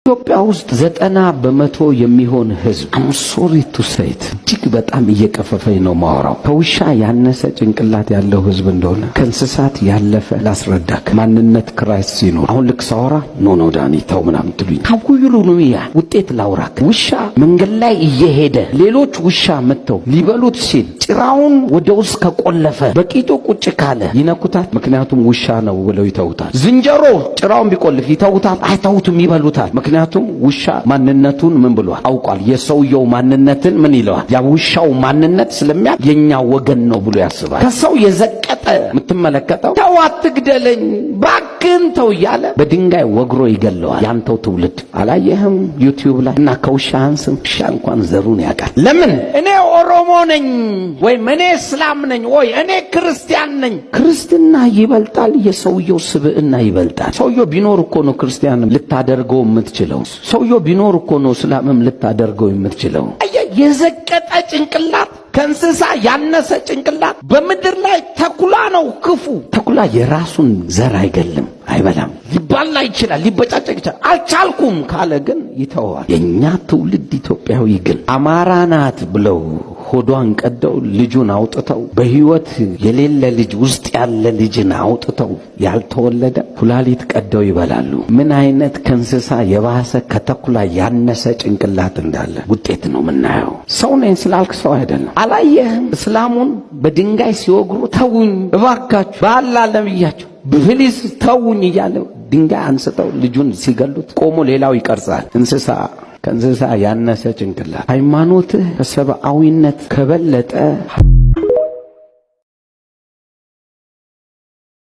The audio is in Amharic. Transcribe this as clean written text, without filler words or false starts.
ኢትዮጵያ ውስጥ 90% የሚሆን ህዝብ አምሶሪ ቱ ሴት እጅግ በጣም እየቀፈፈኝ ነው ማወራው። ከውሻ ያነሰ ጭንቅላት ያለው ህዝብ እንደሆነ ከእንስሳት ያለፈ ላስረዳክ። ማንነት ክራይስት ሲኖር አሁን ልክ ሳወራ ኖ ዳኒ ተው ምናምን ትሉኝ ታውዩሉ ነው ያ ውጤት ላውራክ። ውሻ መንገድ ላይ እየሄደ ሌሎች ውሻ መተው ሊበሉት ሲል ጭራውን ወደ ውስጥ ከቆለፈ በቂጡ ቁጭ ካለ ይነኩታል። ምክንያቱም ውሻ ነው ብለው ይተውታል። ዝንጀሮ ጭራውን ቢቆልፍ ይተውታል? አይተውትም፣ ይበሉታል። ምክንያቱም ውሻ ማንነቱን ምን ብሏል አውቋል። የሰውየው ማንነትን ምን ይለዋል? ያ ውሻው ማንነት ስለሚያ የኛ ወገን ነው ብሎ ያስባል። ከሰው የዘቀጠ የምትመለከተው ተው አትግደለኝ ባክን ተው እያለ በድንጋይ ወግሮ ይገለዋል። ያንተው ትውልድ አላየህም ዩቲዩብ ላይ? እና ከውሻ አንስም ውሻ እንኳን ዘሩን ያውቃል። ለምን እኔ ኦሮሞ ነኝ ወይ እኔ እስላም ነኝ ወይ እኔ ክርስቲያን ነኝ? ክርስትና ይበልጣል፣ የሰውየው ስብዕና ይበልጣል። ሰውየው ቢኖር እኮ ነው ክርስቲያንም ልታደርገው የምትችለው። ሰውየው ቢኖር እኮ ነው እስላምም ልታደርገው የምትችለው። የዘቀጠ ጭንቅላት፣ ከእንስሳ ያነሰ ጭንቅላት። በምድር ላይ ተኩላ ነው ክፉ። ተኩላ የራሱን ዘር አይገልም፣ አይበላም። ሊባላ ይችላል፣ ሊበጫጨቅ ይችላል። አልቻልኩም ካለ ግን ይተዋል። የኛ ትውልድ ኢትዮጵያዊ ግን አማራ ናት ብለው ሆዷን ቀደው ልጁን አውጥተው በህይወት የሌለ ልጅ ውስጥ ያለ ልጅን አውጥተው ያልተወለደ ኩላሊት ቀደው ይበላሉ። ምን አይነት ከእንስሳ የባሰ ከተኩላ ያነሰ ጭንቅላት እንዳለ ውጤት ነው የምናየው። ሰው ነኝ ስላልክ ሰው አይደለም። አላየህም? እስላሙን በድንጋይ ሲወግሩ ተውኝ እባካችሁ በአላህ ለብያቸው ብፍሊስ ተውኝ እያለ ድንጋይ አንስተው ልጁን ሲገሉት ቆሞ ሌላው ይቀርጻል። ከእንስሳ ያነሰ ጭንቅላት። ሃይማኖትህ ከሰብአዊነት ከበለጠ